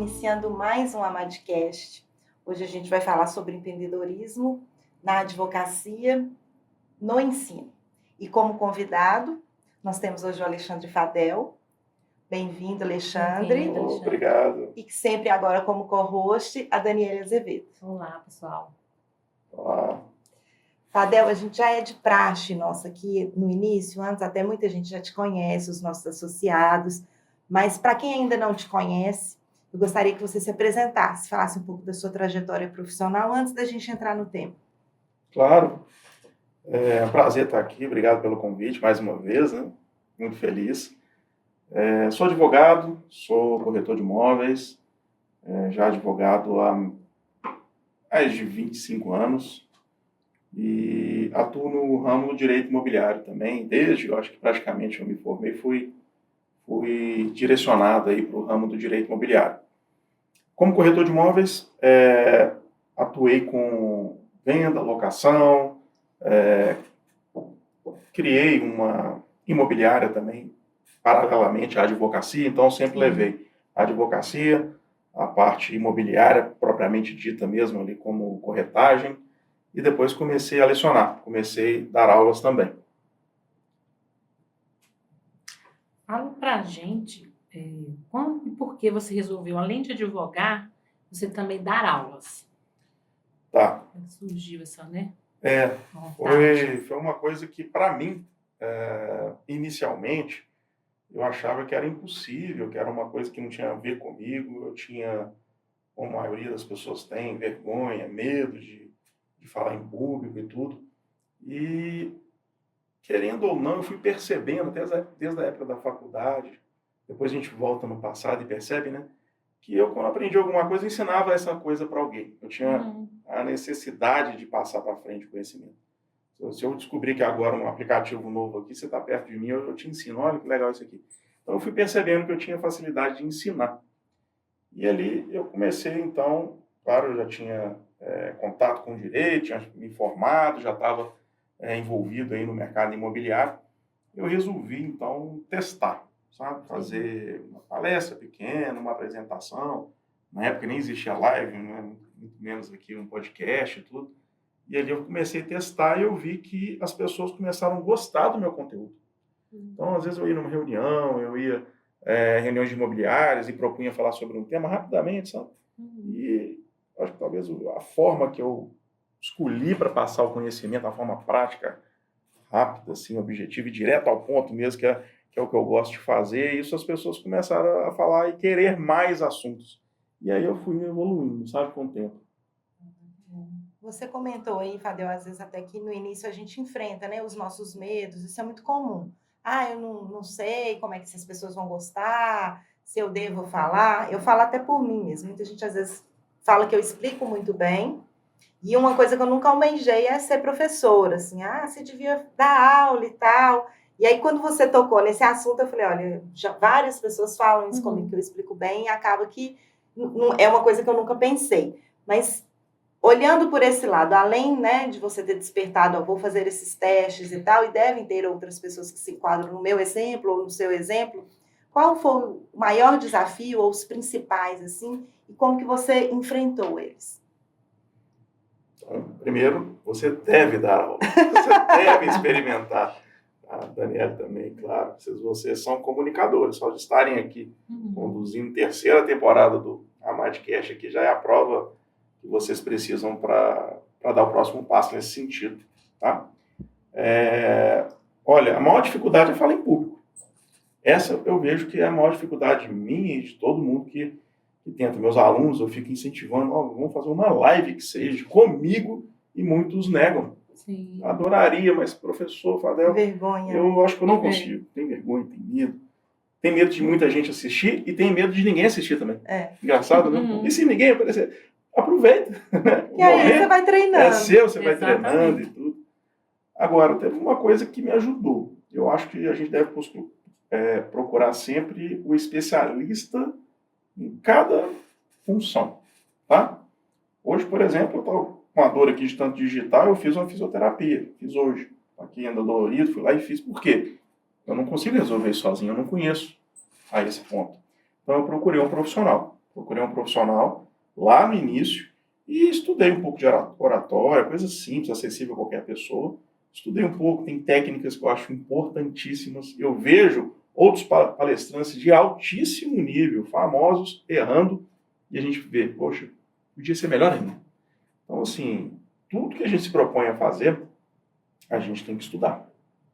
iniciando mais um Amadcast. Hoje a gente vai falar sobre empreendedorismo na advocacia, no ensino. E como convidado, nós temos hoje o Alexandre Fadel. Bem-vindo, Alexandre. Obrigado. E sempre agora como co-host, a Daniela Azevedo. Olá, pessoal. Olá. Fadel, a gente já é de praxe nossa aqui no início, antes até muita gente já te conhece, os nossos associados, mas para quem ainda não te conhece, eu gostaria que você se apresentasse, falasse um pouco da sua trajetória profissional antes da gente entrar no tema. Claro. É um prazer estar aqui, obrigado pelo convite mais uma vez, né? Muito feliz. Sou advogado, sou corretor de imóveis, já advogado há mais de 25 anos e atuo no ramo do direito imobiliário também, desde, eu acho que praticamente eu me formei, fui direcionado aí para o ramo do direito imobiliário. Como corretor de imóveis, atuei com venda, locação, criei uma imobiliária também, paralelamente à advocacia, então sempre levei a advocacia, a parte imobiliária, propriamente dita mesmo, ali como corretagem, e depois comecei a lecionar, comecei a dar aulas também. Fala pra gente, quando e por que você resolveu, além de advogar, você também dar aulas? Tá. Como surgiu essa, né? Foi uma coisa que, para mim, inicialmente, eu achava que era impossível, que era uma coisa que não tinha a ver comigo. Eu tinha, como a maioria das pessoas tem, vergonha, medo de falar em público e tudo. E, querendo ou não, eu fui percebendo, desde a época da faculdade, depois a gente volta no passado e percebe, né? Que eu, quando aprendi alguma coisa, ensinava essa coisa para alguém. Eu tinha a necessidade de passar para frente o conhecimento. Se eu descobrir que agora um aplicativo novo aqui, você está perto de mim, eu te ensino. Olha que legal isso aqui. Então, eu fui percebendo que eu tinha facilidade de ensinar. E ali eu comecei, então, claro, eu já tinha contato com o direito, tinha me formado, já estava envolvido aí no mercado imobiliário. Eu resolvi, então, testar, sabe? Fazer uma palestra pequena, uma apresentação. Na época nem existia live, né? Muito menos aqui um podcast e tudo. E ali eu comecei a testar e eu vi que as pessoas começaram a gostar do meu conteúdo. Então, às vezes eu ia numa reunião, eu ia reuniões de imobiliárias e propunha falar sobre um tema rapidamente, sabe? E acho que talvez a forma que eu escolhi para passar o conhecimento, a forma prática, rápida, assim, objetiva e direto ao ponto mesmo, que é o que eu gosto de fazer, e isso as pessoas começaram a falar e querer mais assuntos. E aí eu fui evoluindo, sabe, com o tempo. Você comentou aí, Fadel, às vezes até que no início a gente enfrenta, né, os nossos medos, isso é muito comum. Eu não sei como é que essas pessoas vão gostar, se eu devo falar. Eu falo até por mim mesmo. Muita gente às vezes fala que eu explico muito bem, e uma coisa que eu nunca almejei é ser professora, assim, você devia dar aula e tal. E aí, quando você tocou nesse assunto, eu falei, olha, já várias pessoas falam isso comigo, que eu explico bem, e acaba que é uma coisa que eu nunca pensei. Mas, olhando por esse lado, além, né, de você ter despertado, vou fazer esses testes e tal, e devem ter outras pessoas que se enquadram no meu exemplo ou no seu exemplo, qual foi o maior desafio ou os principais, assim, e como que você enfrentou eles? Então, primeiro, você deve dar aula, você deve experimentar. A Daniela também, claro, vocês são comunicadores, só de estarem aqui conduzindo terceira temporada do Amadcast aqui já é a prova que vocês precisam para dar o próximo passo nesse sentido, tá? Olha, a maior dificuldade é falar em público. Essa eu vejo que é a maior dificuldade minha e de todo mundo que tenta. Meus alunos, eu fico incentivando, vamos fazer uma live que seja comigo, e muitos negam. Sim. Adoraria, mas professor Fadel, Vergonha. Eu acho que eu não consigo. Tem vergonha, tem medo. Tem medo de muita gente assistir e tem medo de ninguém assistir também. Engraçado, né? E se ninguém aparecer? Aproveita. E aí você vai treinando. É seu, você vai treinando e tudo. Agora, teve uma coisa que me ajudou. Eu acho que a gente deve procurar sempre o especialista em cada função, tá? Hoje, por exemplo, eu estou com uma dor aqui de tanto digital, eu fiz uma fisioterapia, fiz hoje. Aqui ainda dolorido, fui lá e fiz. Por quê? Eu não consigo resolver isso sozinho, eu não conheço a esse ponto. Então eu procurei um profissional. Procurei um profissional lá no início e estudei um pouco de oratória, coisa simples, acessível a qualquer pessoa. Estudei um pouco, tem técnicas que eu acho importantíssimas. Eu vejo outros palestrantes de altíssimo nível, famosos, errando, e a gente vê, poxa, podia ser melhor ainda. Então, assim, tudo que a gente se propõe a fazer, a gente tem que estudar.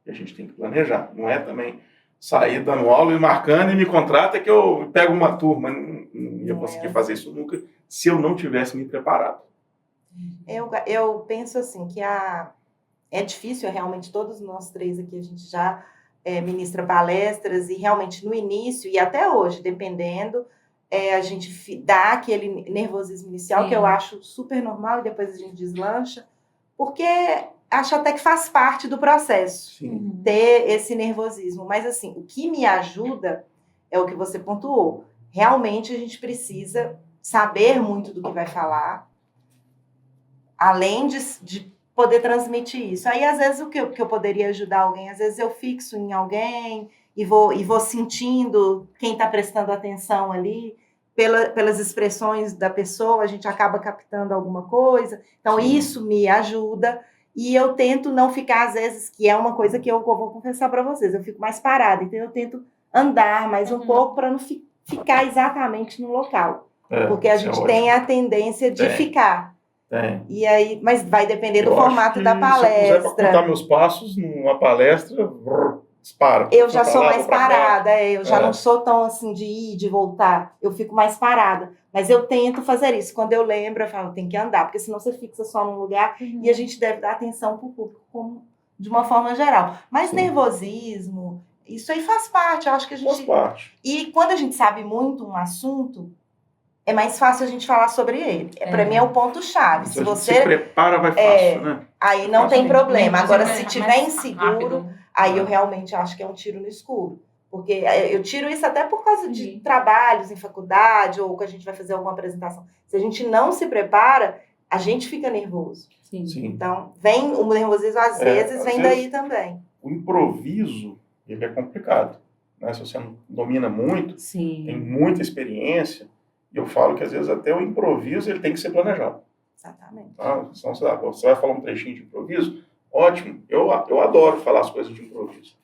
A gente tem que planejar. Não é também sair dando aula e marcando e me contrata que eu pego uma turma. Não ia conseguir fazer isso nunca se eu não tivesse me preparado. Eu penso assim, que é difícil, realmente, todos nós três aqui, a gente já ministra palestras, e realmente no início, e até hoje, dependendo, a gente dá aquele nervosismo inicial, Sim. que eu acho super normal, e depois a gente deslancha, porque acho até que faz parte do processo. Sim. Ter esse nervosismo. Mas, assim, o que me ajuda é o que você pontuou. Realmente, a gente precisa saber muito do que vai falar, além de poder transmitir isso. Aí, às vezes, o que eu poderia ajudar alguém? Às vezes eu fixo em alguém e vou sentindo quem está prestando atenção ali, pelas expressões da pessoa, a gente acaba captando alguma coisa. Então, Sim. isso me ajuda. E eu tento não ficar, às vezes, que é uma coisa que eu vou confessar para vocês, eu fico mais parada. Então, eu tento andar mais um pouco para não ficar exatamente no local. Porque a gente tem a tendência de ficar. Tem. E aí, mas vai depender do Eu formato acho que da se eu puser para palestra. contar meus passos numa palestra, dispara. Eu já sou lá, mais vou pra cá. parada, eu já não sou tão assim de ir, de voltar. Eu fico mais parada. Mas eu tento fazer isso. Quando eu lembro, eu falo, tem que andar, porque senão você fixa só num lugar e a gente deve dar atenção para o público de uma forma geral. Mas Sim. nervosismo, isso aí faz parte. Eu acho que a gente. Faz parte. E quando a gente sabe muito um assunto, é mais fácil a gente falar sobre ele. Para mim é o ponto-chave. Se você se prepara, vai fácil, né? Aí não tem problema. Agora, se Mais tiver inseguro, rápido. aí eu realmente acho que é um tiro no escuro. Porque eu tiro isso até por causa de trabalhos em faculdade, ou que a gente vai fazer alguma apresentação. Se a gente não se prepara, a gente fica nervoso. Sim. Então, vem o nervosismo, às vezes, vem daí também. O improviso, ele é complicado. Né? Se você não domina muito, Sim. tem muita experiência, e eu falo que, às vezes, até o improviso ele tem que ser planejado. Exatamente. Então, você vai falar um trechinho de improviso, ótimo. Eu adoro falar as coisas de improviso.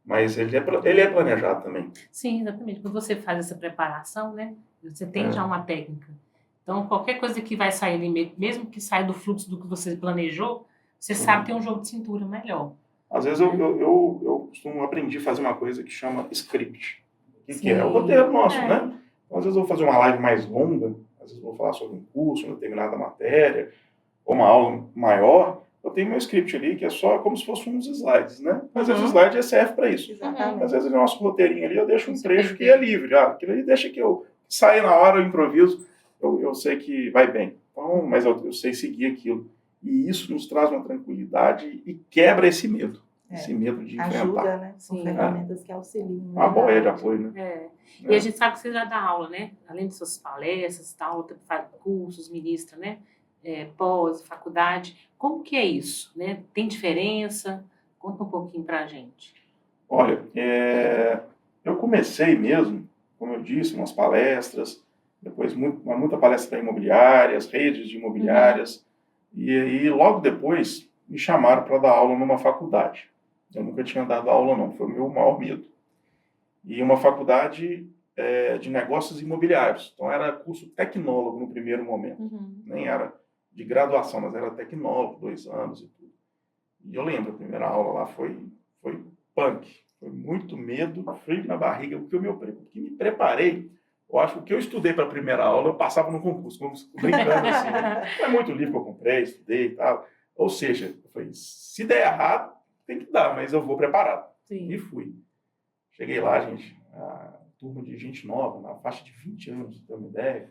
Mas ele é planejado também. Sim, exatamente. Quando você faz essa preparação, né? Você tem já uma técnica. Então, qualquer coisa que vai sair ali, mesmo que saia do fluxo do que você planejou, você sabe ter um jogo de cintura melhor. Às vezes eu aprendi a fazer uma coisa que chama script. Que é o roteiro nosso, né? Então, às vezes eu vou fazer uma live mais longa, às vezes eu vou falar sobre um curso, uma determinada matéria, ou uma aula maior. Eu tenho meu script ali, que é só como se fosse uns slides, né? Mas esse slide serve para isso. Exatamente. Às vezes no nosso roteirinho ali eu deixo um trecho que é livre. Aquilo ali deixa que eu saia na hora, eu improviso, eu sei que vai bem. Então, mas eu sei seguir aquilo. E isso nos traz uma tranquilidade e quebra esse medo. Esse medo de enfrentar. Ajuda, né? São ferramentas que auxiliam. Uma boia de apoio, né? E a gente sabe que você já dá aula, né? Além de suas palestras, tal, faz cursos, ministra, né? Pós, faculdade. Como que é isso? Né? Tem diferença? Conta um pouquinho pra gente. Olha, eu comecei mesmo, como eu disse, umas palestras, depois muita palestra para imobiliárias, redes de imobiliárias, e aí logo depois me chamaram para dar aula numa faculdade. Eu nunca tinha dado aula não, foi o meu maior medo. E uma faculdade de negócios imobiliários, então era curso tecnólogo no primeiro momento, nem era de graduação, mas era tecnólogo, 2 anos e tudo. E eu lembro, a primeira aula lá foi punk, foi muito medo, frio na barriga, porque me preparei. Eu acho que o que eu estudei para a primeira aula, eu passava no concurso, como brincando assim. Né? Foi muito livro que eu comprei, estudei e tal. Ou seja, eu falei, se der errado, tem que dar, mas eu vou preparado. Sim. E fui. Cheguei lá, gente, a turma de gente nova, na faixa de 20 anos, pra ter uma ideia.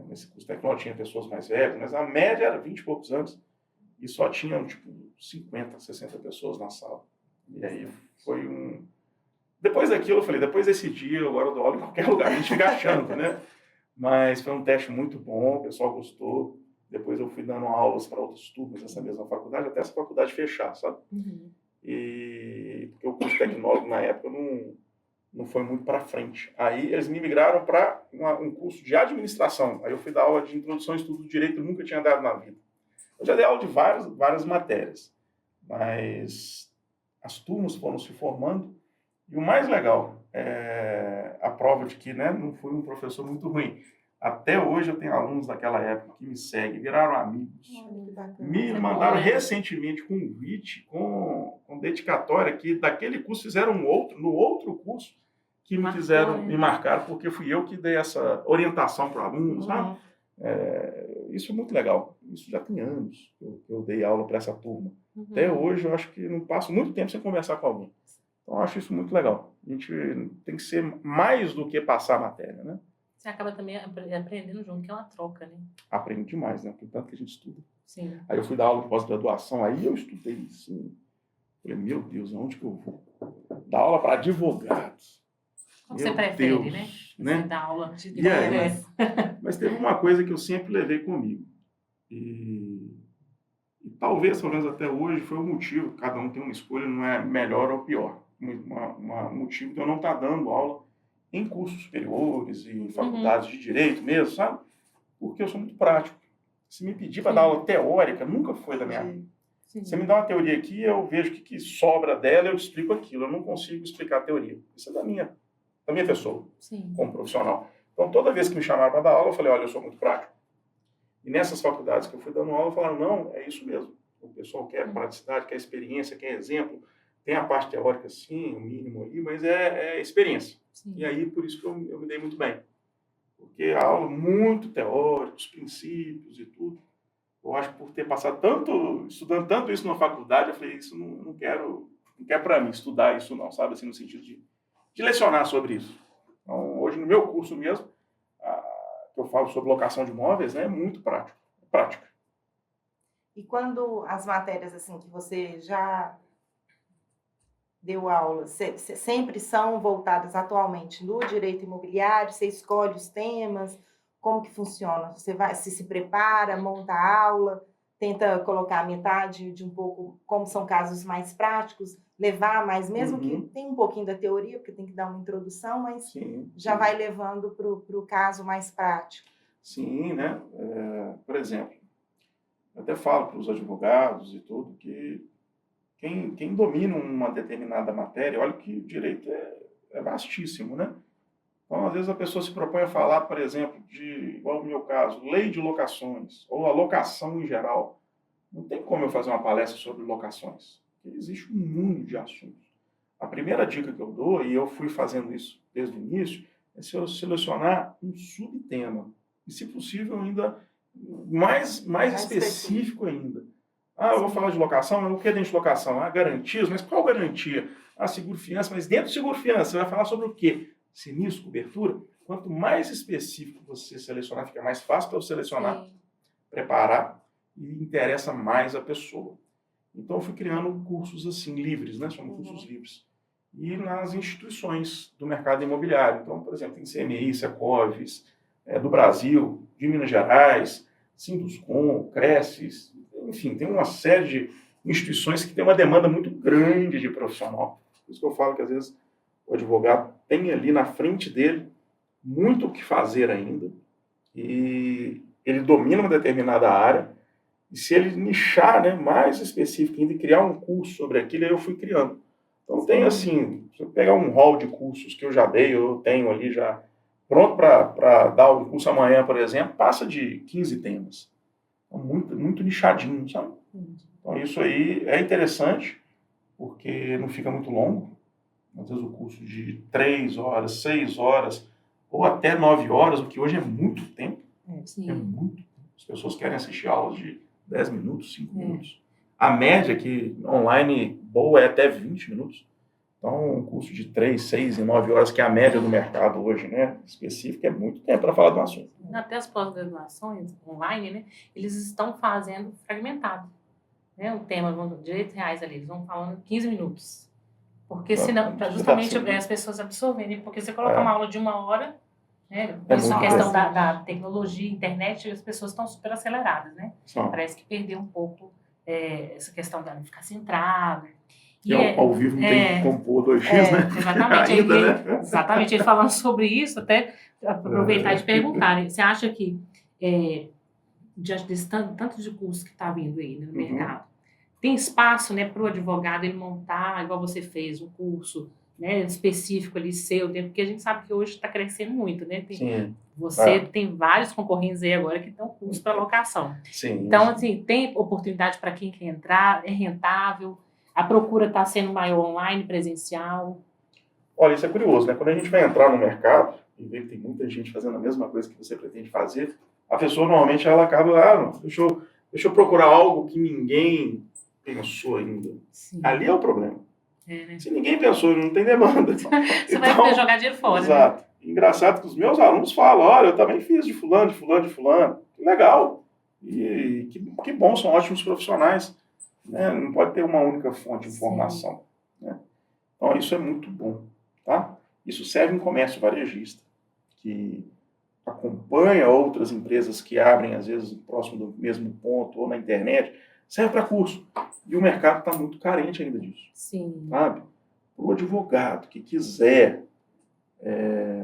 Nesse curso tecnológico tinha pessoas mais velhas, mas a média era 20 e poucos anos. E só tinham, 50, 60 pessoas na sala. E aí foi um... Depois daquilo, eu falei, depois desse dia, agora eu dou aula em qualquer lugar. A gente fica achando, né? Mas foi um teste muito bom, o pessoal gostou. Depois eu fui dando aulas para outras turmas nessa mesma faculdade, até essa faculdade fechar, sabe? E porque o curso tecnólogo, na época, não foi muito para frente. Aí eles me migraram para um curso de administração. Aí eu fui dar aula de introdução ao estudo do direito, eu nunca tinha dado na vida. Eu já dei aula de várias matérias, mas as turmas foram se formando. E o mais legal é a prova de que, né, não fui um professor muito ruim. Até hoje eu tenho alunos daquela época que me seguem, viraram amigos. Olha que bacana. Me mandaram recentemente convite, com dedicatória, que daquele curso fizeram no outro curso, que me quiseram, me marcaram, porque fui eu que dei essa orientação para o aluno, sabe? Isso é muito legal. Isso já tem anos que eu dei aula para essa turma. Até hoje eu acho que não passo muito tempo sem conversar com alguém. Então eu acho isso muito legal. A gente tem que ser mais do que passar a matéria, né? Você acaba também aprendendo junto, que é uma troca, né? Aprendo demais, né? Porque tanto que a gente estuda. Sim. Aí eu fui dar aula de pós-graduação, aí eu estudei, assim. Falei, meu Deus, aonde que eu vou? Dar aula para advogados. Qual você prefere, né? Você dá aula de advogados. Mas teve uma coisa que eu sempre levei comigo. E talvez, pelo menos até hoje, foi o motivo. Cada um tem uma escolha, não é melhor ou pior. Um motivo de eu não estar dando aula em cursos superiores e em faculdades de direito mesmo, sabe? Porque eu sou muito prático. Se me pedir para dar aula teórica, nunca foi da minha vida. Você me dá uma teoria aqui, eu vejo o que sobra dela, eu te explico aquilo. Eu não consigo explicar a teoria. Isso é da minha pessoa, como profissional. Então, toda vez que me chamaram para dar aula, eu falei, olha, eu sou muito prático. E nessas faculdades que eu fui dando aula, falaram, não, é isso mesmo. O pessoal quer praticidade, quer experiência, quer exemplo. Tem a parte teórica, sim, o mínimo ali, mas é experiência. Sim. E aí, por isso que eu me dei muito bem. Porque a aula muito teórica, os princípios e tudo. Eu acho que por ter passado estudando tanto isso na faculdade, eu falei, isso não quero para mim estudar isso não, sabe? Assim, no sentido de lecionar sobre isso. Então, hoje no meu curso mesmo, que eu falo sobre locação de imóveis, né, é muito prática. E quando as matérias assim que você já deu aula, sempre são voltadas atualmente no direito imobiliário? Você escolhe os temas? Como que funciona? Você se prepara, monta a aula, tenta colocar a metade de um pouco, como são casos mais práticos, levar mais, mesmo que tem um pouquinho da teoria, porque tem que dar uma introdução, mas já vai levando para o caso mais prático. Sim, né? Por exemplo, eu até falo para os advogados e tudo que quem domina uma determinada matéria, olha que o direito é vastíssimo, né? Então, às vezes a pessoa se propõe a falar, por exemplo, igual no meu caso, lei de locações, ou a locação em geral. Não tem como eu fazer uma palestra sobre locações, porque existe um mundo de assuntos. A primeira dica que eu dou, e eu fui fazendo isso desde o início, é selecionar um subtema. E, se possível, ainda mais específico ainda. Eu vou falar de locação, o que é dentro de locação? Garantias, mas qual garantia? Seguro-fiança, mas dentro do seguro-fiança, você vai falar sobre o quê? Sinistro, cobertura? Quanto mais específico você selecionar, fica mais fácil para eu selecionar, preparar, e interessa mais a pessoa. Então, eu fui criando cursos assim, livres, né? São cursos livres. E nas instituições do mercado imobiliário. Então, por exemplo, tem CMI, Secovis, do Brasil, de Minas Gerais, Sinduscom, Cresces, enfim, tem uma série de instituições que tem uma demanda muito grande de profissional. Por isso que eu falo que, às vezes, o advogado tem ali na frente dele muito o que fazer ainda, e ele domina uma determinada área, e se ele nichar, né, mais específico ainda e criar um curso sobre aquilo, aí eu fui criando. Então tem assim, se eu pegar um hall de cursos que eu já dei, eu tenho ali já pronto para dar um curso amanhã, por exemplo, passa de 15 temas. Então, muito nichadinho, sabe? Então isso aí é interessante, porque não fica muito longo. Às vezes o curso de 3 horas, 6 horas, ou até 9 horas, o que hoje é muito tempo. É muito tempo. As pessoas querem assistir aulas de 10 minutos, 5 minutos. A média aqui, online, boa, é até 20 minutos. Então, um curso de 3, 6 e 9 horas, que é a média do mercado hoje, né, específica, é muito tempo para falar de um assunto. Até as pós-graduações online, né, eles estão fazendo fragmentado. Né, o tema, direitos reais ali, eles vão falando 15 minutos. Porque senão, para justamente as pessoas absorverem, porque você coloca uma aula de 1 hora, né, com essa questão da tecnologia, internet, as pessoas estão super aceleradas, né? Parece que perdeu um pouco essa questão de ficar centrada. E ao vivo não tem como pôr 2x, né? Exatamente. Ainda, né? Exatamente. Ele falando sobre isso, até aproveitar e te perguntar, né? Você acha que, diante desse tanto de curso que está vindo aí, né, no mercado, tem espaço, né, para o advogado ele montar, igual você fez, um curso, né, específico ali seu, porque a gente sabe que hoje está crescendo muito, né? Sim. Você tem vários concorrentes aí agora que estão curso para locação. Sim. Então, assim, tem oportunidade para quem quer entrar, é rentável, a procura está sendo maior online, presencial. Olha, isso é curioso, né? Quando a gente vai entrar no mercado e vê que tem muita gente fazendo a mesma coisa que você pretende fazer, a pessoa normalmente ela acaba, não, deixa eu procurar algo que ninguém pensou ainda. Sim. Ali é o problema. Né? Se ninguém pensou, não tem demanda. Você vai poder jogar dinheiro fora. Exato. Né? Engraçado que os meus alunos falam, olha, eu também fiz de fulano. Legal. E que bom, são ótimos profissionais. Né? Não pode ter uma única fonte de informação. Né? Então, isso é muito bom. Tá? Isso serve em comércio varejista, que acompanha outras empresas que abrem, às vezes, próximo do mesmo ponto ou na internet, serve para curso. E o mercado está muito carente ainda disso. Sim. Sabe? Para o advogado que quiser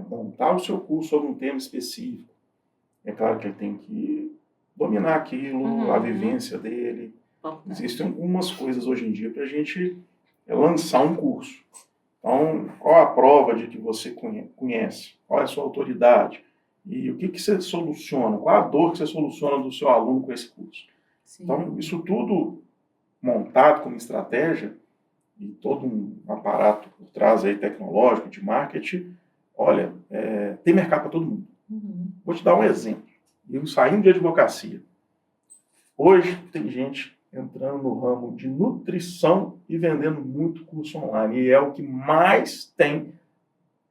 montar o seu curso sobre um tema específico, é claro que ele tem que dominar aquilo, a vivência dele. Existem algumas coisas hoje em dia para a gente lançar um curso. Então, qual a prova de que você conhece? Qual é a sua autoridade? E o que você soluciona? Qual a dor que você soluciona do seu aluno com esse curso? Sim. Então, isso tudo montado como estratégia e todo um aparato por trás aí, tecnológico, de marketing, olha, tem mercado para todo mundo. Vou te dar um exemplo. Eu saindo de advocacia. Hoje tem gente entrando no ramo de nutrição e vendendo muito curso online. E é o que mais tem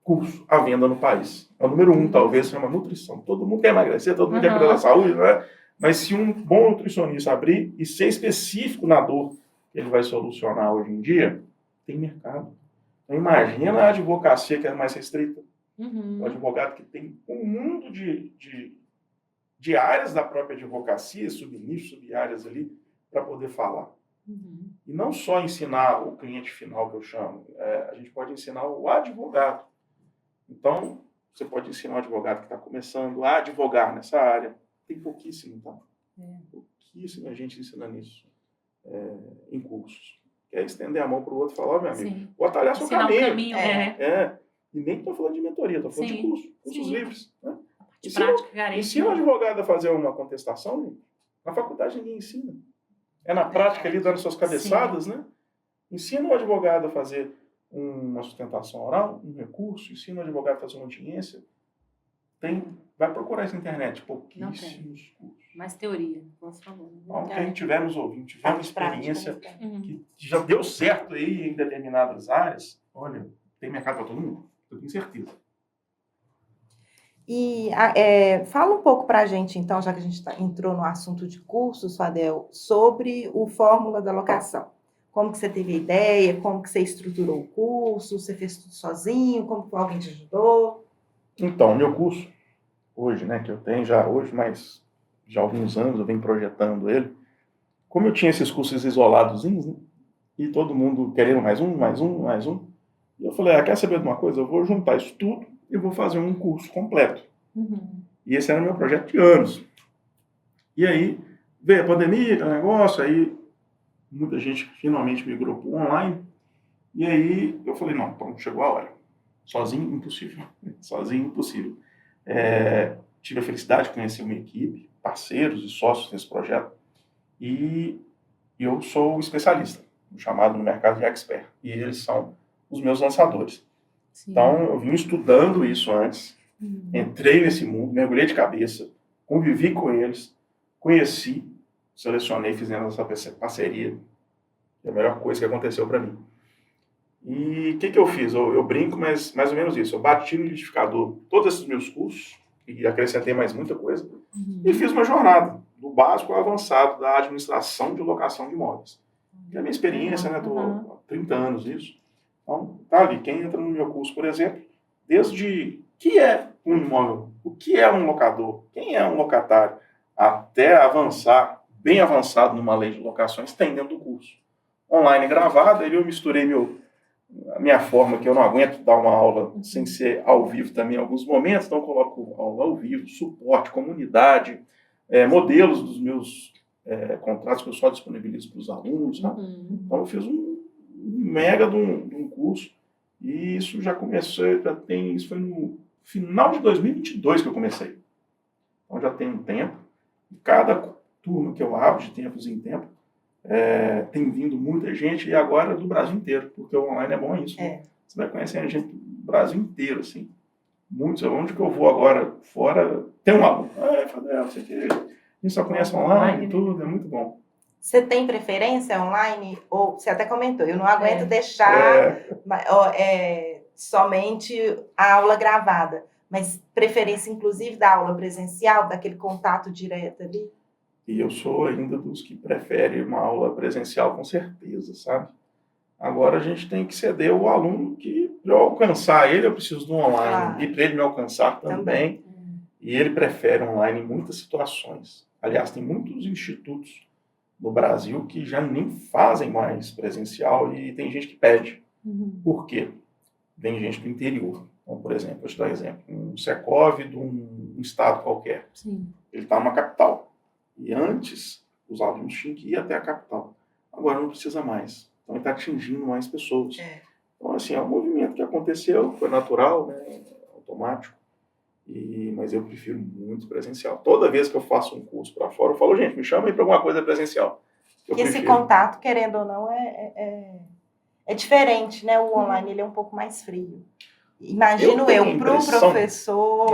curso à venda no país. É o número 1, talvez, chama nutrição. Todo mundo quer emagrecer, todo mundo quer cuidar da saúde, né? Mas se um bom nutricionista abrir e ser específico na dor que ele vai solucionar hoje em dia, tem mercado. Então, imagina a advocacia que é mais restrita. O advogado que tem um mundo de áreas da própria advocacia, subnichos, sub-áreas ali, para poder falar. E não só ensinar o cliente final, que eu chamo, a gente pode ensinar o advogado. Então, você pode ensinar o advogado que está começando a advogar nessa área. Tem pouquíssimo, tá? Pouquíssima gente ensinando isso em cursos. Quer estender a mão para o outro e falar, meu amigo, vou atalhar seu caminho. E nem estou falando de mentoria, estou falando de cursos livres. Né? Ensina o advogado a fazer uma contestação, na faculdade ninguém ensina. É na prática ali, dando suas cabeçadas, né? Ensina o advogado a fazer uma sustentação oral, um recurso, ensina o advogado a fazer uma audiência. Vai procurar isso na internet, pouquíssimos cursos. Mais teoria, como você falou. Então, quem estiver nos ouvindo, tiver uma experiência que já deu certo aí em determinadas áreas, olha, tem mercado para todo mundo, eu tenho certeza. E fala um pouco para a gente, então, já que a gente entrou no assunto de cursos, Fadel, sobre o Fórmula da Locação. Como que você teve a ideia, como que você estruturou o curso, você fez tudo sozinho, como que alguém te ajudou? Então, meu curso, hoje, né, que eu tenho já hoje, mas já há alguns anos eu venho projetando ele, como eu tinha esses cursos isoladozinhos, né, e todo mundo querendo mais um, e eu falei, quer saber de uma coisa? Eu vou juntar isso tudo e vou fazer um curso completo. E esse era o meu projeto de anos. E aí, veio a pandemia, aquele negócio, aí muita gente finalmente migrou para o online, e aí eu falei, não, então chegou a hora. Sozinho, impossível. Tive a felicidade de conhecer uma equipe, parceiros e sócios nesse projeto, e eu sou especialista, chamado no mercado de expert, e eles são os meus lançadores. Sim. Então, eu vim estudando isso antes, entrei nesse mundo, mergulhei de cabeça, convivi com eles, conheci, selecionei, fizemos essa parceria, é a melhor coisa que aconteceu para mim. E o que eu fiz? Eu brinco, mas mais ou menos isso. Eu bati no liquidificador todos esses meus cursos, e acrescentei mais muita coisa, e fiz uma jornada, do básico ao avançado, da administração de locação de imóveis. Que é a minha experiência, né? Estou há 30 anos nisso. Então, tá ali. Quem entra no meu curso, por exemplo, desde o que é um imóvel, o que é um locador, quem é um locatário, até avançar, bem avançado numa lei de locações, tem dentro do curso. online gravado, aí eu misturei a minha forma, que eu não aguento dar uma aula sem ser ao vivo também em alguns momentos, então eu coloco aula ao vivo, suporte, comunidade, modelos dos meus contratos que eu só disponibilizo para os alunos, né? Então eu fiz um mega de um curso, e isso já começou, isso foi no final de 2022 que eu comecei. Então já tem um tempo, e cada turma que eu abro de tempos em tempo, tem vindo muita gente, e agora do Brasil inteiro, porque o online é bom isso. Né? Você vai conhecer a gente do Brasil inteiro, assim. Muitos, onde que eu vou agora, fora, tem um aluno. Fadel, não sei o que, a gente só conhece online e tudo, é muito bom. Você tem preferência online? Ou você até comentou, eu não aguento deixar somente a aula gravada, mas preferência inclusive da aula presencial, daquele contato direto ali? E eu sou ainda dos que preferem uma aula presencial, com certeza, sabe? Agora a gente tem que ceder o aluno que, para eu alcançar ele, eu preciso do online. E para ele me alcançar também. E ele prefere online em muitas situações. Aliás, tem muitos institutos no Brasil que já nem fazem mais presencial, e tem gente que pede. Por quê? Tem gente do interior. Então, por exemplo, vou te dar um exemplo. Um Secov de um estado qualquer. Sim. Ele está numa capital. E antes, os alunos tinham que ir até a capital. Agora não precisa mais. Então, ele está atingindo mais pessoas. Então, assim, é um movimento que aconteceu, foi natural, né, automático. Mas eu prefiro muito presencial. Toda vez que eu faço um curso para fora, eu falo, gente, me chama aí para alguma coisa presencial. Porque esse contato, querendo ou não, é diferente, né? O online ele é um pouco mais frio. Imagino eu para um professor...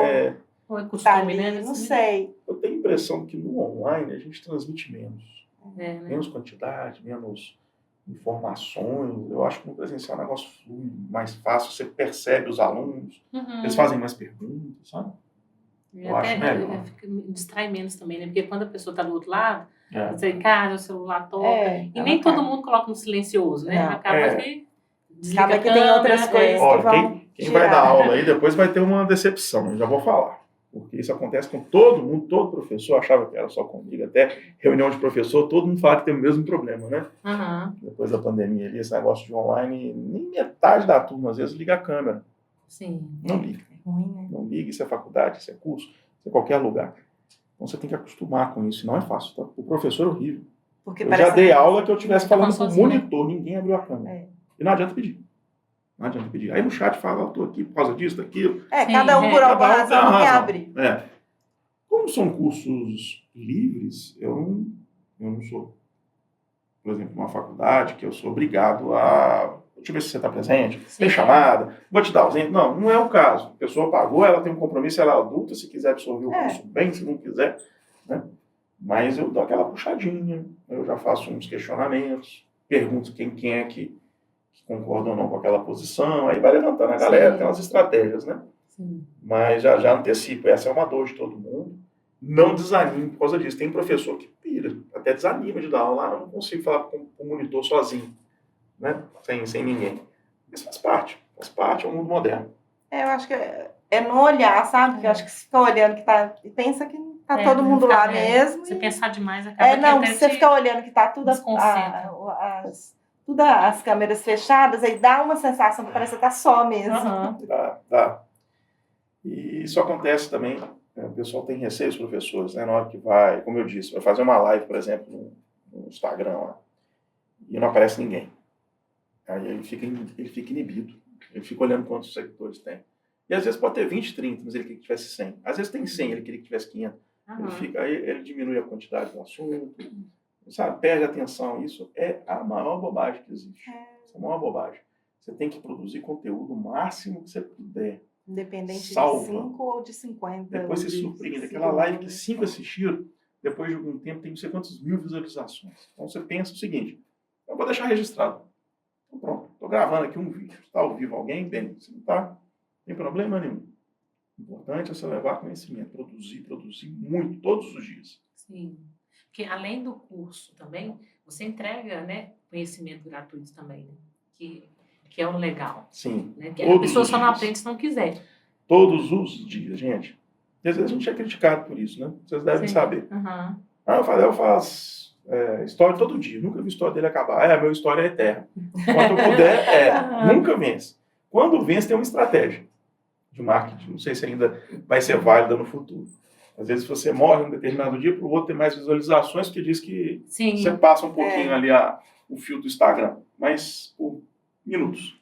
Ou é costume, né? Não sei. Eu tenho a impressão que no online a gente transmite menos. Né? Menos quantidade, menos informações. Eu acho que no presencial o negócio flui mais fácil, você percebe os alunos, eles fazem mais perguntas, sabe? Eu acho melhor. Distrai menos também, né? Porque quando a pessoa está do outro lado, você encara, o celular toca, e nem todo mundo coloca no silencioso, né? Acaba que desliga Acaba que tem outras coisas que vão quem vai dar aula aí depois vai ter uma decepção, eu já vou falar. Porque isso acontece com todo mundo, todo professor achava que era só comigo, até reunião de professor, todo mundo fala que tem o mesmo problema, né? Depois da pandemia ali, esse negócio de online, nem metade da turma às vezes liga a câmera. Sim. Não liga. É ruim, né? Não liga, isso é faculdade, isso é curso, isso é qualquer lugar. Então você tem que acostumar com isso, não é fácil, tá? O professor é horrível. Porque eu já dei aula que eu estivesse falando com o monitor, ninguém abriu a câmera. E não adianta pedir. Não adianta pedir. Aí no chat fala, eu estou aqui por causa disso, daquilo. Cada um por alguma razão não quer abrir. Como são cursos livres, eu não sou, por exemplo, uma faculdade que eu sou obrigado a... Deixa eu ver se você está presente, tem chamada, vou te dar ausente. Não é o caso. A pessoa pagou, ela tem um compromisso, ela é adulta, se quiser absorver o curso bem, se não quiser. Né? Mas eu dou aquela puxadinha, eu já faço uns questionamentos, pergunto quem é que concorda ou não com aquela posição, aí vai levantando a galera, tem umas estratégias, né? Mas já antecipo, essa é uma dor de todo mundo. Não desanime por causa disso. Tem professor que pira, até desanima de dar aula, eu não consigo falar com o monitor sozinho, né? Sem ninguém. Isso faz parte, é um mundo moderno. Eu acho que é no olhar, sabe? Porque eu acho que se fica olhando que tá, e pensa que tá todo mundo lá mesmo. Se pensar demais, acaba não, se você ficar olhando que tá tudo as câmeras fechadas, aí dá uma sensação que parece que tá só mesmo. Dá. E isso acontece também, o pessoal tem receio, os professores, né, na hora que vai, como eu disse, vai fazer uma live, por exemplo, no Instagram lá, e não aparece ninguém. Aí ele fica inibido, ele fica olhando quantos seguidores tem. E às vezes pode ter 20, 30, mas ele queria que tivesse 100. Às vezes tem 100, ele queria que tivesse 500. Aí ele diminui a quantidade do assunto, sabe, perde a atenção. Isso é a maior bobagem que existe. Isso é a maior bobagem. Você tem que produzir conteúdo o máximo que você puder. Independente de 5 ou de 50. Depois você surpreende. Aquela live que 5 assistiram, depois de algum tempo tem não sei quantos mil visualizações. Então você pensa o seguinte, eu vou deixar registrado. Então pronto, estou gravando aqui um vídeo. Está ao vivo alguém? Bem, se não está, não tem problema nenhum. O importante é você levar conhecimento, produzir muito, todos os dias. Sim. Porque além do curso também, você entrega, né, conhecimento gratuito também, né? Que é o legal. Sim. Né? Que a pessoa só não aprende se não quiser. Todos os dias, gente. E às vezes a gente é criticado por isso, né? Vocês devem saber. O Fadel faz História todo dia. Nunca vi a história dele acabar. A minha história é eterna. Quanto eu puder, nunca vence. Quando vence, tem uma estratégia de marketing. Não sei se ainda vai ser válida no futuro. Às vezes você morre um determinado dia, para o outro ter mais visualizações, porque diz que Sim. você passa um pouquinho ali o fio do Instagram, mas por minutos.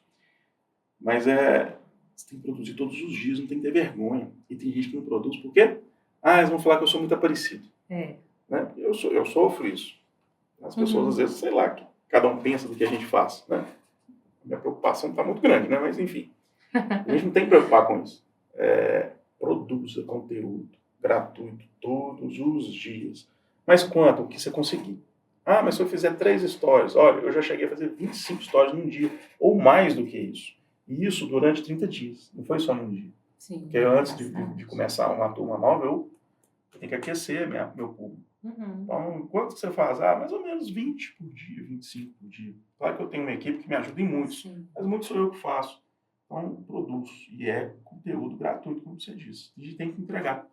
Mas você tem que produzir todos os dias, não tem que ter vergonha. E tem gente que não produz, por quê? Eles vão falar que eu sou muito aparecido. Né? Eu sofro isso. As pessoas, às vezes, sei lá, que cada um pensa do que a gente faz. Né? Minha preocupação está muito grande, né? Mas enfim. A gente não tem que preocupar com isso. Produza conteúdo gratuito todos os dias. Mas quanto? O que você conseguir. Mas se eu fizer 3 stories, olha, eu já cheguei a fazer 25 stories num dia, ou mais do que isso. E isso durante 30 dias. Não foi só num dia. Sim, porque antes de começar uma turma nova, eu tenho que aquecer meu público. Então, quanto que você faz? Mais ou menos 20 por dia, 25 por dia. Claro que eu tenho uma equipe que me ajuda em muitos, mas muito sou eu que faço. Então, produzo. E é conteúdo gratuito, como você disse. A gente tem que entregar.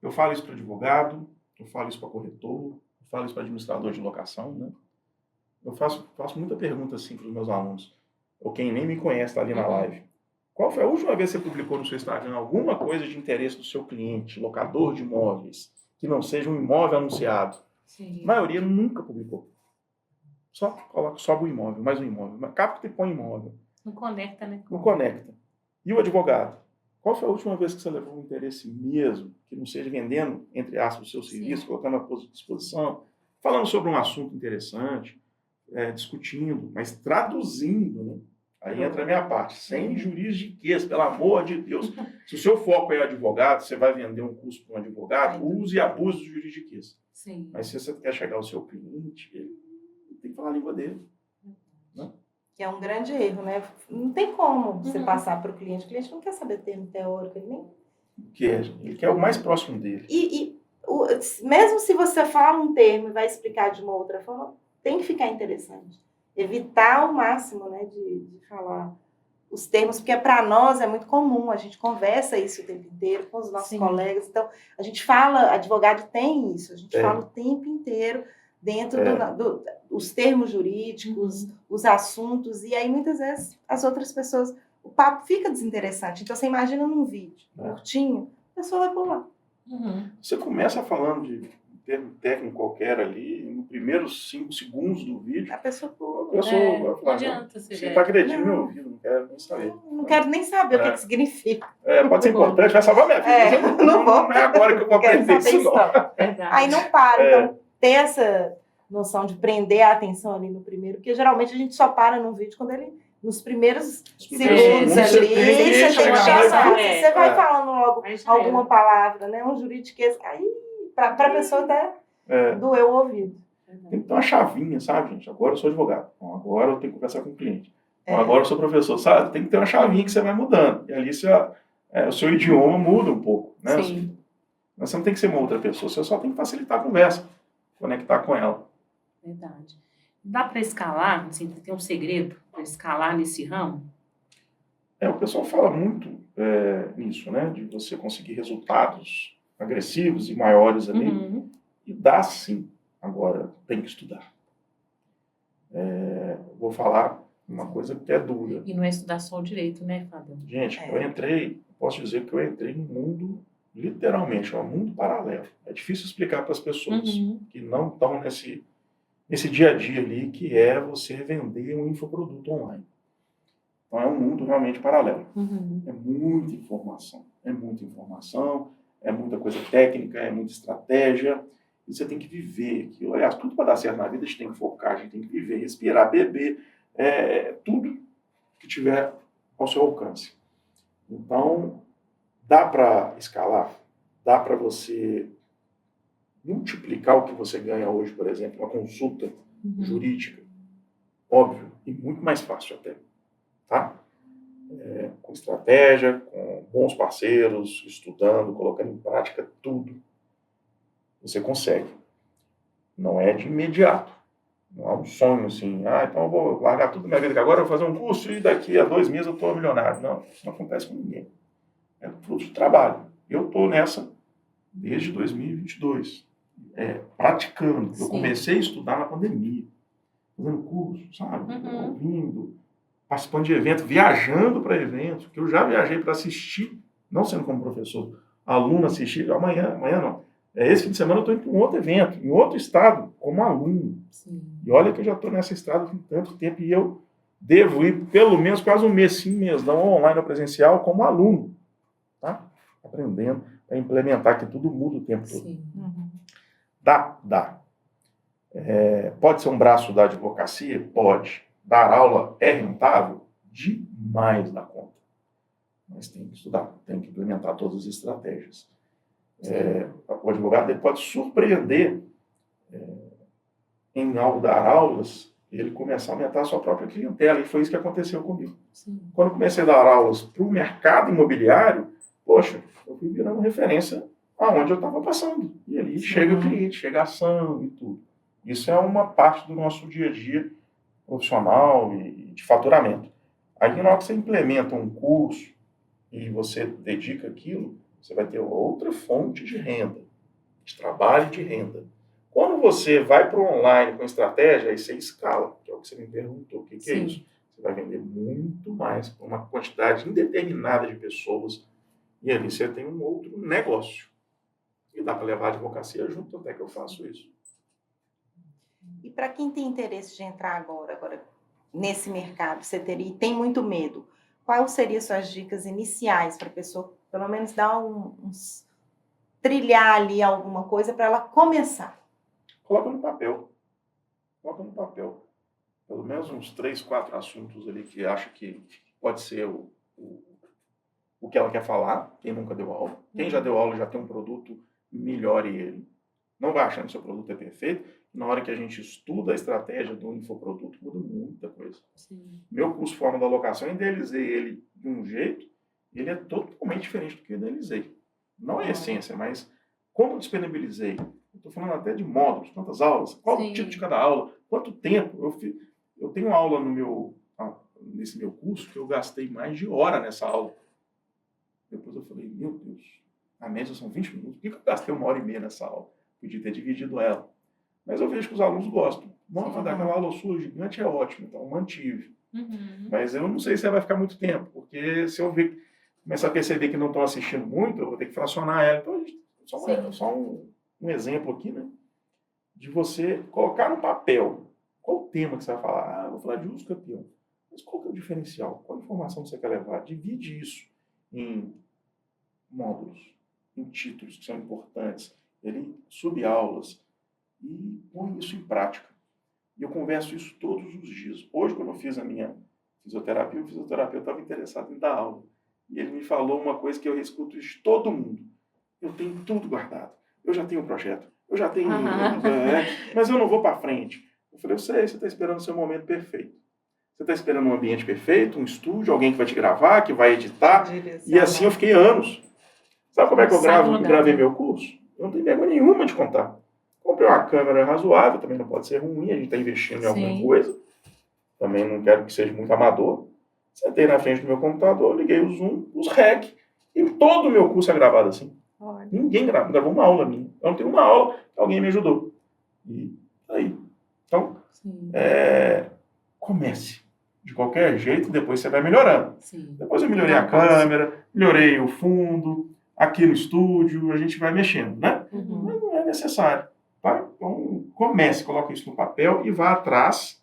Eu falo isso para advogado, eu falo isso para corretor, eu falo isso para administrador de locação, né? Eu faço muita pergunta assim para os meus alunos, ou quem nem me conhece está ali na live. Qual foi a última vez que você publicou no seu Instagram alguma coisa de interesse do seu cliente, locador de imóveis, que não seja um imóvel anunciado? Sim. A maioria nunca publicou. Só coloca, sobe o imóvel, mais um imóvel. Capta e põe imóvel. Não conecta, né? Não conecta. E o advogado? Qual foi a última vez que você levou um interesse mesmo, que não seja vendendo, entre aspas, o seu serviço, colocando à disposição, falando sobre um assunto interessante, discutindo, mas traduzindo, né? Aí entra a minha parte, sem juridiquês, pelo amor de Deus. Se o seu foco é advogado, você vai vender um curso para um advogado, use e abuse do juridiquês. Sim. Mas se você quer chegar ao seu cliente, ele tem que falar a língua dele. Né? Que é um grande erro, né? Não tem como você passar para o cliente. O cliente não quer saber termo teórico, ele nem... Ele quer o mais próximo dele. Mesmo se você fala um termo e vai explicar de uma outra forma, tem que ficar interessante. Evitar ao máximo, né, de falar os termos, porque para nós é muito comum, a gente conversa isso o tempo inteiro com os nossos colegas, então a gente fala, advogado tem isso, a gente fala o tempo inteiro dentro dos termos jurídicos, os assuntos, e aí muitas vezes as outras pessoas, o papo fica desinteressante. Então você imagina num vídeo curtinho, a pessoa vai pular. Você começa falando de termo técnico qualquer ali, no primeiros 5 segundos do vídeo, a pessoa pula. Vai falar, não adianta você está agredindo meu ouvido, não quero nem saber. Não quero nem saber o que significa. Pode ser importante, vai salvar minha vida. Não é agora que eu vou aprender isso, não. Aí não para. Então, ter essa noção de prender a atenção ali no primeiro, porque geralmente a gente só para num vídeo quando ele, nos primeiros segundos ali, você tem que pensar. Você vai falando logo alguma palavra, né? Um juridiquês, aí para a pessoa até doer o ouvido. Tem que ter uma chavinha, sabe, gente? Agora eu sou advogado. Então, agora eu tenho que conversar com o cliente. Então, agora eu sou professor, sabe? Tem que ter uma chavinha que você vai mudando. E ali o seu idioma muda um pouco, né? Sim. Mas você não tem que ser uma outra pessoa, você só tem que facilitar a conversa, conectar com ela. Verdade. Dá para escalar, assim, tem um segredo para escalar nesse ramo? O pessoal fala muito nisso, né? De você conseguir resultados agressivos e maiores ali. E dá sim. Agora, tem que estudar. Vou falar uma coisa que é dura. E não é estudar só o direito, né, Fábio? Gente, posso dizer que eu entrei num mundo, literalmente, um mundo paralelo. É difícil explicar para as pessoas que não estão nesse dia a dia ali, que é você vender um infoproduto online. Então, é um mundo realmente paralelo. É muita informação. É muita coisa técnica, é muita estratégia. E você tem que viver aquilo. Aliás, tudo para dar certo na vida, a gente tem que focar, a gente tem que viver, respirar, beber, tudo que tiver ao seu alcance. Então, dá para escalar, dá para você multiplicar o que você ganha hoje, por exemplo, uma consulta jurídica, óbvio, e muito mais fácil até, tá? Com estratégia, com bons parceiros, estudando, colocando em prática tudo. Você consegue. Não é de imediato. Não é um sonho assim, então eu vou largar tudo na minha vida, que agora eu vou fazer um curso e daqui a 2 meses eu estou milionário. Não, isso não acontece com ninguém. É fruto de trabalho. Eu estou nessa desde 2022. praticando. Eu Sim. comecei a estudar na pandemia, fazendo curso, sabe? Uhum. Ouvindo, participando de eventos, viajando para eventos, que eu já viajei para assistir, não sendo como professor, aluno assistir, amanhã não. Esse fim de semana eu estou indo para um outro evento, em outro estado, como aluno. Sim. E olha que eu já estou nessa estrada com tanto tempo e eu devo ir pelo menos quase um mês, sim, mês, não online ou presencial, como aluno, tá? Aprendendo a implementar, que tudo muda o tempo todo. Sim. Uhum. Dá. Pode ser um braço da advocacia? Pode. Dar aula é rentável? Demais da conta. Mas tem que estudar, tem que implementar todas as estratégias. O advogado ele pode surpreender em ao dar aulas, ele começar a aumentar a sua própria clientela, e foi isso que aconteceu comigo. Sim. Quando eu comecei a dar aulas para o mercado imobiliário, poxa, eu fui virando referência aonde eu estava passando. E ali chega o cliente, chega a ação e tudo. Isso é uma parte do nosso dia a dia profissional e de faturamento. Aí, na hora que você implementa um curso e você dedica aquilo, você vai ter outra fonte de renda, de trabalho e de renda. Quando você vai para o online com estratégia, aí você escala, que é o que você me perguntou. O que é isso? Você vai vender muito mais para uma quantidade indeterminada de pessoas e ali você tem um outro negócio. E dá para levar a advocacia junto, até que eu faço isso. E para quem tem interesse de entrar agora nesse mercado, você teria e tem muito medo, quais seriam suas dicas iniciais para a pessoa, pelo menos dar trilhar ali alguma coisa para ela começar? Coloca no papel. Pelo menos uns 3, 4 assuntos ali que acha que pode ser o que ela quer falar, quem nunca deu aula. Quem já deu aula já tem um produto, melhore ele. Não vai achando que seu produto é perfeito. Na hora que a gente estuda a estratégia do infoproduto, muda muita coisa. Sim. Meu curso Forma da Locação, eu idealizei ele de um jeito, ele é totalmente diferente do que eu idealizei. Não é a essência, mas como eu disponibilizei, estou falando até de módulos, quantas aulas, qual o tipo de cada aula, quanto tempo. Eu tenho aula nesse meu curso que eu gastei mais de hora nessa aula. Depois eu falei, meu Deus, a média são 20 minutos, por que eu gastei 1h30 nessa aula? Podia ter dividido ela. Mas eu vejo que os alunos gostam. Nossa, daquela aula sua gigante é ótimo, então mantive. Uhum. Mas eu não sei se ela vai ficar muito tempo, porque se eu começar a perceber que não estão assistindo muito, eu vou ter que fracionar ela. Então, só um exemplo aqui, né? De você colocar no papel qual o tema que você vai falar. Eu vou falar de uso campeão. Mas qual que é o diferencial? Qual a informação que você quer levar? Divide isso em módulos, em títulos que são importantes, subaulas, e põe isso em prática. E eu converso isso todos os dias. Hoje, quando eu fiz a minha fisioterapia, o fisioterapeuta estava interessado em dar aula. E ele me falou uma coisa que eu escuto de todo mundo. Eu tenho tudo guardado. Eu já tenho um projeto. Eu já tenho... mas eu não vou para frente. Eu falei, eu sei, você está esperando o seu momento perfeito. Você está esperando um ambiente perfeito, um estúdio, alguém que vai te gravar, que vai editar. E assim eu fiquei anos. Sabe como é que eu gravei meu curso? Eu não tenho vergonha nenhuma de contar. Comprei uma câmera razoável, também não pode ser ruim, a gente está investindo em alguma coisa. Também não quero que seja muito amador. Sentei na frente do meu computador, liguei o Zoom, os REC, e todo o meu curso é gravado assim. Olha. Ninguém gravou uma aula minha. Eu não tenho uma aula que alguém me ajudou. E aí. Então, comece. De qualquer jeito, depois você vai melhorando. Sim. Depois eu melhorei a câmera, melhorei o fundo, aqui no estúdio, a gente vai mexendo, né? Uhum. Mas não é necessário. Tá? Então, comece, coloque isso no papel e vá atrás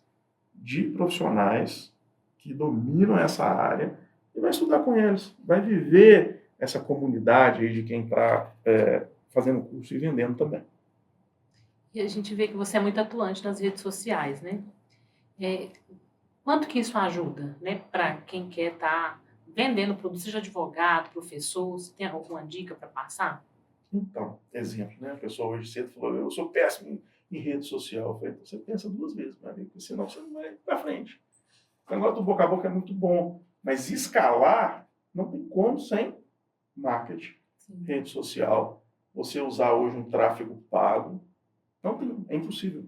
de profissionais que dominam essa área e vai estudar com eles. Vai viver essa comunidade aí de quem está fazendo curso e vendendo também. E a gente vê que você é muito atuante nas redes sociais, né? Quanto que isso ajuda, né? Para quem quer estar vendendo produto, seja advogado, professor, você tem alguma dica para passar? Então, exemplo, né? A pessoa hoje cedo falou, eu sou péssimo em rede social. Eu falei, você pensa 2 vezes, meu amigo, porque senão você não vai para frente. O negócio do boca a boca é muito bom, mas escalar não tem como sem marketing, rede social. Você usar hoje um tráfego pago, não tem, é impossível.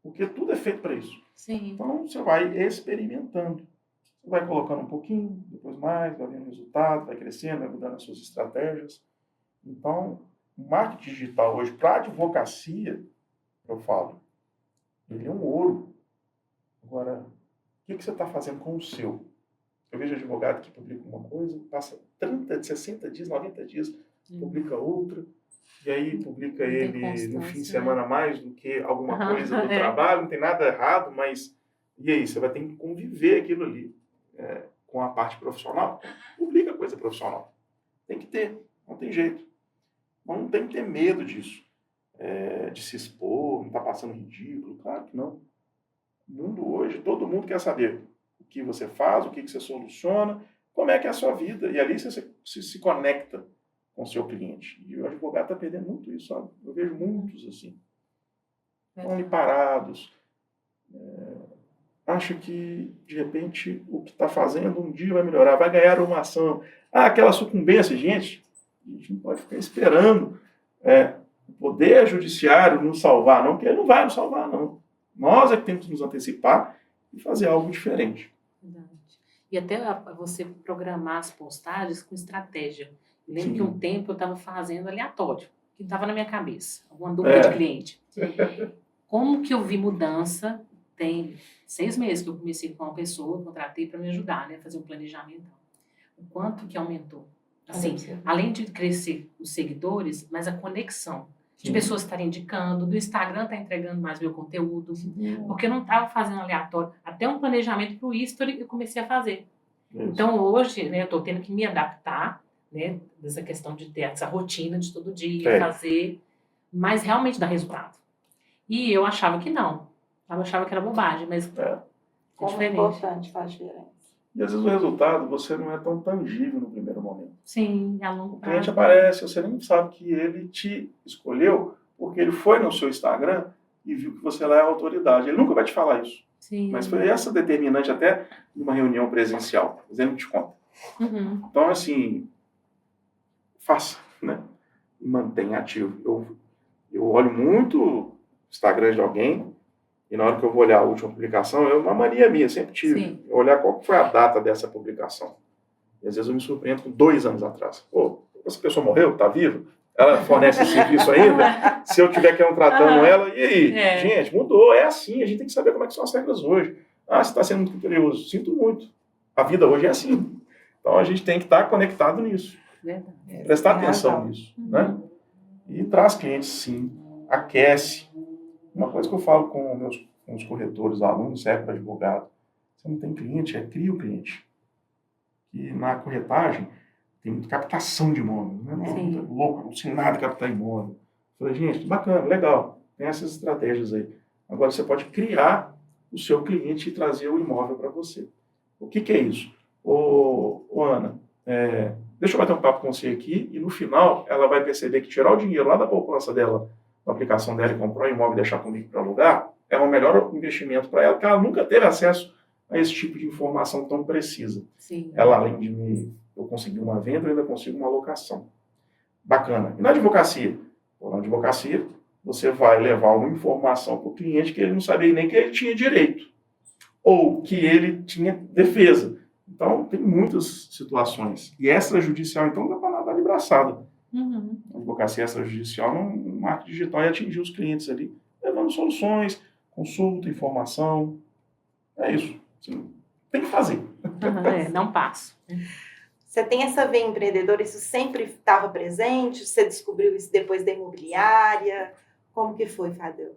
Porque tudo é feito para isso. Sim. Então, você vai experimentando. Você vai colocando um pouquinho, depois mais, vai vendo o resultado, vai crescendo, vai mudando as suas estratégias. Então, o marketing digital hoje, para a advocacia, eu falo, ele é um ouro. Agora, o que você está fazendo com o seu? Eu vejo advogado que publica uma coisa, passa 30, 60 dias, 90 dias, publica outra, e aí publica Não tem ele no fim de constância, semana mais do que alguma coisa do É. trabalho, não tem nada errado, mas e aí? Você vai ter que conviver aquilo ali com a parte profissional. Publica coisa profissional. Tem que ter, não tem jeito. Mas não tem que ter medo disso, de se expor, não tá passando ridículo, claro que não. O mundo hoje, todo mundo quer saber o que você faz, o que você soluciona, como é que é a sua vida. E ali você se conecta com o seu cliente. E o advogado está perdendo muito isso, sabe? Eu vejo muitos assim. Estão ali parados. Acha que, de repente, o que está fazendo um dia vai melhorar, vai ganhar uma ação. Aquela sucumbência, gente, a gente não pode ficar esperando o poder judiciário nos salvar, não, porque ele não vai nos salvar, não. Nós é que temos que nos antecipar e fazer algo diferente. Verdade. E até você programar as postagens com estratégia. Eu lembro Sim. que um tempo eu estava fazendo aleatório, que estava na minha cabeça, alguma dúvida de cliente. Como que eu vi mudança? Tem 6 meses que eu comecei com uma pessoa, contratei para me ajudar, né, fazer um planejamento. O quanto que aumentou? Assim, além de crescer os seguidores, mas a conexão. De pessoas estarem indicando, do Instagram estar entregando mais meu conteúdo, porque eu não estava fazendo aleatório. Até um planejamento para o history eu comecei a fazer. Isso. Então hoje, né, eu estou tendo que me adaptar, né, dessa questão de ter essa rotina de todo dia, fazer, mas realmente dá resultado. E eu achava que não. Eu achava que era bobagem, mas Como é importante, faz diferença. E às vezes o resultado você não é tão tangível no primeiro momento. Sim, a longo O prazo. cliente aparece, você nem sabe que ele te escolheu porque ele foi no seu Instagram e viu que você lá é a autoridade. Ele nunca vai te falar isso. Sim. Mas foi essa determinante até numa reunião presencial. Mas ele não te conta. Uhum. Então, assim, faça, né? E mantenha ativo. Eu olho muito o Instagram de alguém e na hora que eu vou olhar a última publicação, é uma mania minha, sempre tive. Sim. Eu olhar qual foi a data dessa publicação. E às vezes eu me surpreendo com 2 anos atrás. Pô, essa pessoa morreu? Está viva? Ela fornece esse serviço ainda? Se eu tiver tratando ela, e aí? Gente, mudou, é assim, a gente tem que saber como é que são as regras hoje. Você está sendo muito criterioso. Sinto muito. A vida hoje é assim. Então a gente tem que estar conectado nisso. Verdade. Prestar atenção nisso. Né? E traz clientes, sim. Aquece. Uma coisa que eu falo com os corretores, alunos, serve para advogado. Você não tem cliente, cria o cliente. E na corretagem tem muita captação de imóvel. Né? Muito louco, não sei nada de captar imóvel. Falei, gente, bacana, legal. Tem essas estratégias aí. Agora você pode criar o seu cliente e trazer o imóvel para você. O que é isso? Ô Ana, deixa eu bater um papo com você aqui e no final ela vai perceber que tirar o dinheiro lá da poupança dela, da aplicação dela e comprar um imóvel e deixar comigo para alugar, é o melhor investimento para ela, porque ela nunca teve acesso a esse tipo de informação tão precisa. Sim. Ela, além de eu conseguir uma venda, eu ainda consigo uma alocação. Bacana. E na advocacia? Na advocacia, você vai levar uma informação para o cliente que ele não sabia nem que ele tinha direito, ou que ele tinha defesa. Então, tem muitas situações. E extrajudicial, então, não dá para nadar de braçada. Uhum. A advocacia extrajudicial, no marketing digital, é atingir os clientes ali, levando soluções, consulta, informação. É isso. Assim, tem que fazer. Não passo. Você tem essa veia empreendedora, isso sempre estava presente? Você descobriu isso depois da imobiliária? Como que foi, Fadel?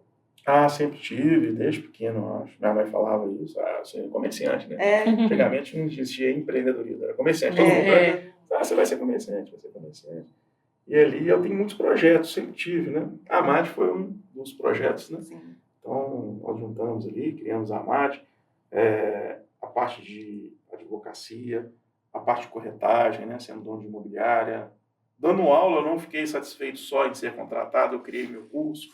Sempre tive, desde pequeno, acho. Minha mãe falava isso, você é comerciante, né? Antigamente não existia empreendedorismo, era comerciante. Todo mundo, né? Você vai ser comerciante, vai ser comerciante. E ali eu tenho muitos projetos, sempre tive, né? A AMAD foi um dos projetos, né? Sim. Então, nós juntamos ali, criamos a AMAD, a parte de advocacia, a parte de corretagem, né? Sendo dono de imobiliária. Dando aula, eu não fiquei satisfeito só em ser contratado, eu criei meu curso.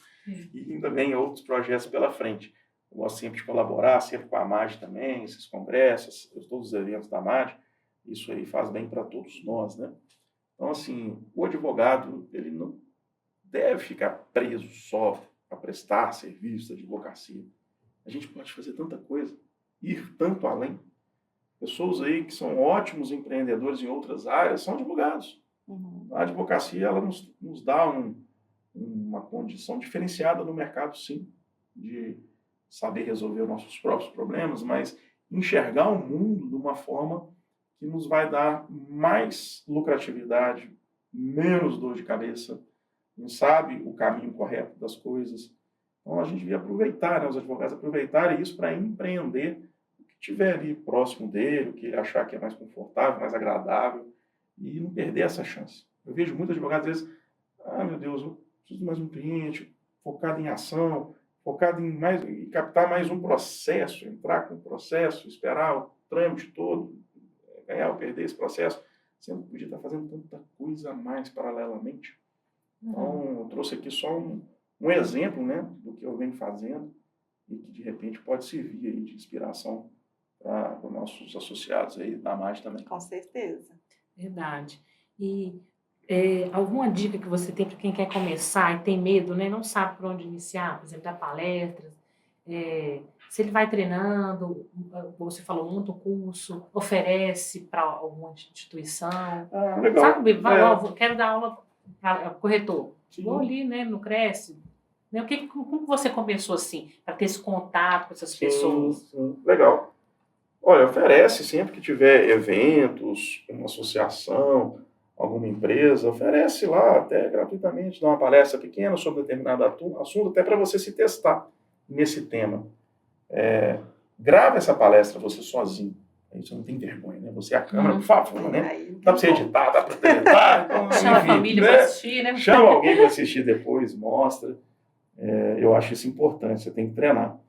E ainda vem outros projetos pela frente. Eu gosto sempre de colaborar, sempre com a AMAD também, esses congressos, todos os eventos da AMAD. Isso aí faz bem para todos nós, né? Então, assim, o advogado, ele não deve ficar preso só a prestar serviço de advocacia. A gente pode fazer tanta coisa, ir tanto além. Pessoas aí que são ótimos empreendedores em outras áreas são advogados. Uhum. a advocacia ela nos dá uma condição diferenciada no mercado, sim, de saber resolver os nossos próprios problemas, mas enxergar o mundo de uma forma que nos vai dar mais lucratividade, menos dor de cabeça, não sabe o caminho correto das coisas. Então, a gente devia aproveitar, né, os advogados aproveitarem isso para empreender o que tiver ali próximo dele, o que ele achar que é mais confortável, mais agradável, e não perder essa chance. Eu vejo muitos advogados, às vezes, meu Deus, eu preciso de mais um cliente, focado em ação, focado em captar mais um processo, entrar com o processo, esperar o trâmite todo, ganhar ou perder esse processo, você não podia estar fazendo tanta coisa a mais paralelamente. Então, eu trouxe aqui só um exemplo, né, do que eu venho fazendo e que, de repente, pode servir aí de inspiração para os nossos associados aí da MAD também. Com certeza. Verdade. E alguma dica que você tem para quem quer começar e tem medo, né, não sabe por onde iniciar, por exemplo, dar palestras, se ele vai treinando, você falou, monta um curso, oferece para alguma instituição, Legal. sabe? Quero dar aula para corretor. Vou ali, né, no Cresce. Né? Como você começou assim, para ter esse contato com essas pessoas? Sim. Legal. Olha, oferece sempre que tiver eventos, uma associação, alguma empresa, oferece lá até gratuitamente, dá uma palestra pequena sobre determinado assunto, até para você se testar nesse tema. Grave essa palestra você sozinho. Aí você não tem vergonha, né? Você é a câmera, por favor, né? Dá para você editar, dá para teletar. Então, chama a família para assistir, né? Chama alguém para assistir depois, mostra. Eu acho isso importante, você tem que treinar.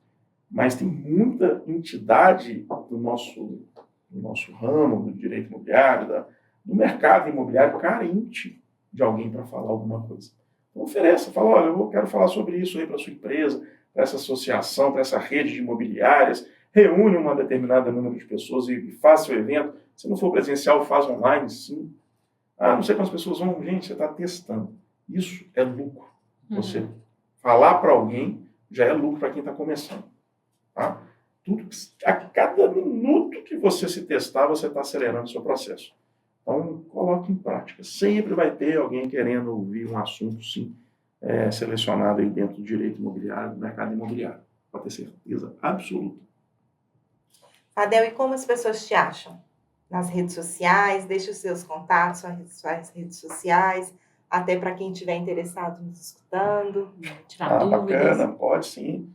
Mas tem muita entidade do nosso ramo, do direito imobiliário, do mercado imobiliário, carente de alguém para falar alguma coisa. Então ofereça, fala, olha, eu quero falar sobre isso aí para a sua empresa, para essa associação, para essa rede de imobiliárias, reúne uma determinada número de pessoas e faça o evento. Se não for presencial, faz online, sim. Não sei quantas pessoas vão. Gente, você está testando. Isso é lucro. Você falar para alguém já é lucro para quem está começando. Tá? A cada minuto que você se testar, você está acelerando o seu processo. Então, coloque em prática. Sempre vai ter alguém querendo ouvir um assunto, sim, selecionado aí dentro do direito imobiliário, do mercado imobiliário. Pode ter certeza absoluta. Fadel, e como as pessoas te acham? Nas redes sociais, deixa os seus contatos, suas redes sociais, até para quem estiver interessado nos escutando. Tirar dúvidas. Bacana, pode sim.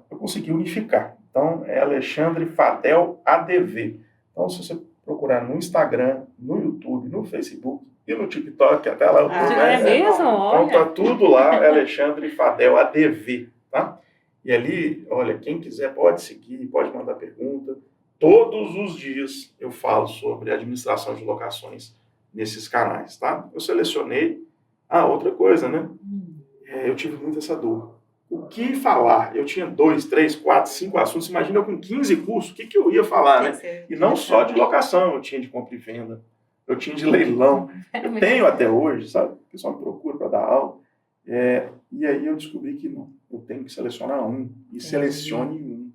Eu consegui unificar. Então, é Alexandre Fadel ADV. Então, se você procurar no Instagram, no YouTube, no Facebook e no TikTok, até lá eu tô, É mesmo? Olha. Então, tá tudo lá, é Alexandre Fadel ADV, tá? E ali, olha, quem quiser pode seguir, pode mandar pergunta. Todos os dias eu falo sobre administração de locações nesses canais, tá? Eu selecionei. Outra coisa, né? Eu tive muito essa dor. O que falar? Eu tinha 2, 3, 4, 5 assuntos. Imagina eu com 15 cursos, o que eu ia falar, né? E não só de locação, eu tinha de compra e venda, eu tinha de leilão. Eu tenho até hoje, sabe? O pessoal me procura para dar aula. E aí eu descobri que não, eu tenho que selecionar um. E selecione um.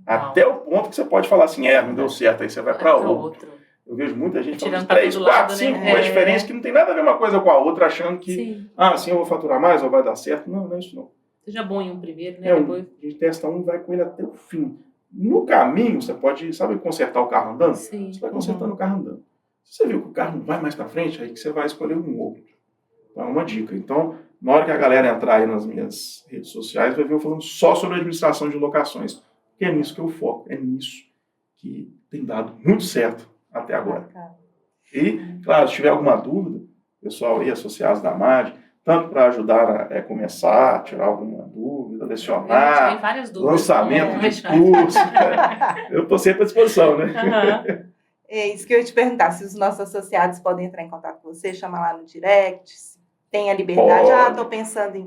Até o ponto que você pode falar assim, não deu certo, aí você vai para outro. Eu vejo muita gente falando 3, 4, 5, uma diferença que não tem nada a ver uma coisa com a outra, achando que, assim eu vou faturar mais ou vai dar certo. Não, não é isso não. Seja bom em um primeiro, né? Depois... A gente testa um e vai com ele até o fim. No caminho, você pode, sabe, consertar o carro andando? Sim. Você vai consertando o carro andando. Se você viu que o carro não vai mais para frente, aí que você vai escolher um outro. Então, é uma dica. Então, na hora que a galera entrar aí nas minhas redes sociais, vai ver eu falando só sobre administração de locações. Porque é nisso que eu foco. É nisso que tem dado muito certo até agora. E, claro, se tiver alguma dúvida, pessoal aí, associados da MAD, tanto para ajudar a começar, tirar alguma dúvida, lecionar, tem várias dúvidas, lançamento de curso, eu estou sempre à disposição, né? É isso que eu ia te perguntar, se os nossos associados podem entrar em contato com você, chama lá no direct, se tem a liberdade, estou pensando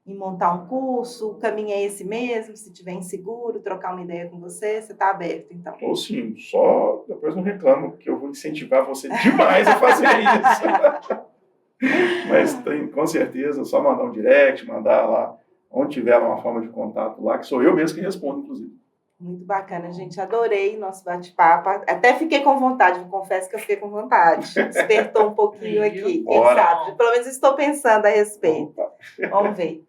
em montar um curso, o caminho é esse mesmo, se tiver inseguro, trocar uma ideia com você, você está aberto, então. Ou sim, só depois não reclamo, porque eu vou incentivar você demais a fazer isso. Mas tem, com certeza, só mandar um direct, mandar lá, onde tiver uma forma de contato lá, que sou eu mesmo que respondo, inclusive. Muito bacana, gente. Adorei nosso bate-papo. Até fiquei com vontade, eu confesso que eu fiquei com vontade. Despertou um pouquinho Aí, aqui, viu? quem Bora. sabe? Pelo menos estou pensando a respeito. Opa. Vamos ver.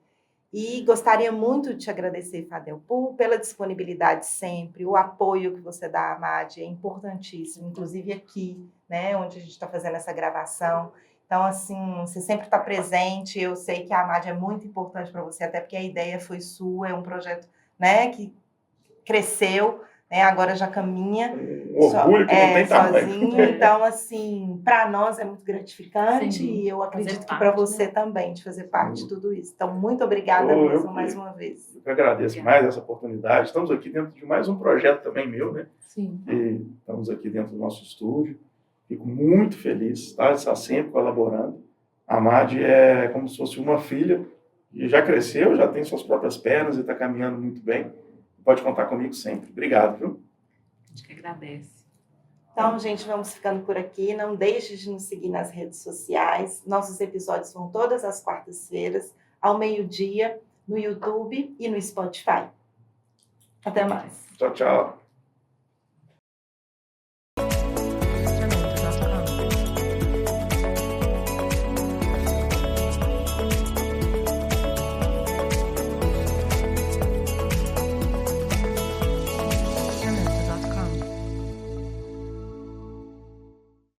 E gostaria muito de te agradecer, Fadel, pela disponibilidade sempre, o apoio que você dá à MAD é importantíssimo, inclusive aqui, né, onde a gente está fazendo essa gravação. Então, assim, você sempre está presente. Eu sei que a MAD é muito importante para você, até porque a ideia foi sua, é um projeto, né, que cresceu, né, agora já caminha Um orgulho que não tem tamanho. sozinho. Então, assim, para nós é muito gratificante Sim, e eu fazer acredito que parte, para né? você também, de fazer parte de tudo isso. Então, muito obrigada Eu mesmo, que- mais uma vez. Eu que agradeço Obrigada. mais essa oportunidade. Estamos aqui dentro de mais um projeto também meu, né? Sim. E estamos aqui dentro do nosso estúdio. Fico muito feliz, tá? Está sempre colaborando. A Madi é como se fosse uma filha e já cresceu, já tem suas próprias pernas e está caminhando muito bem. Pode contar comigo sempre. Obrigado, viu? A gente que agradece. Então, gente, vamos ficando por aqui. Não deixe de nos seguir nas redes sociais. Nossos episódios vão todas as quartas-feiras, ao meio-dia, no YouTube e no Spotify. Até mais. Tchau, tchau.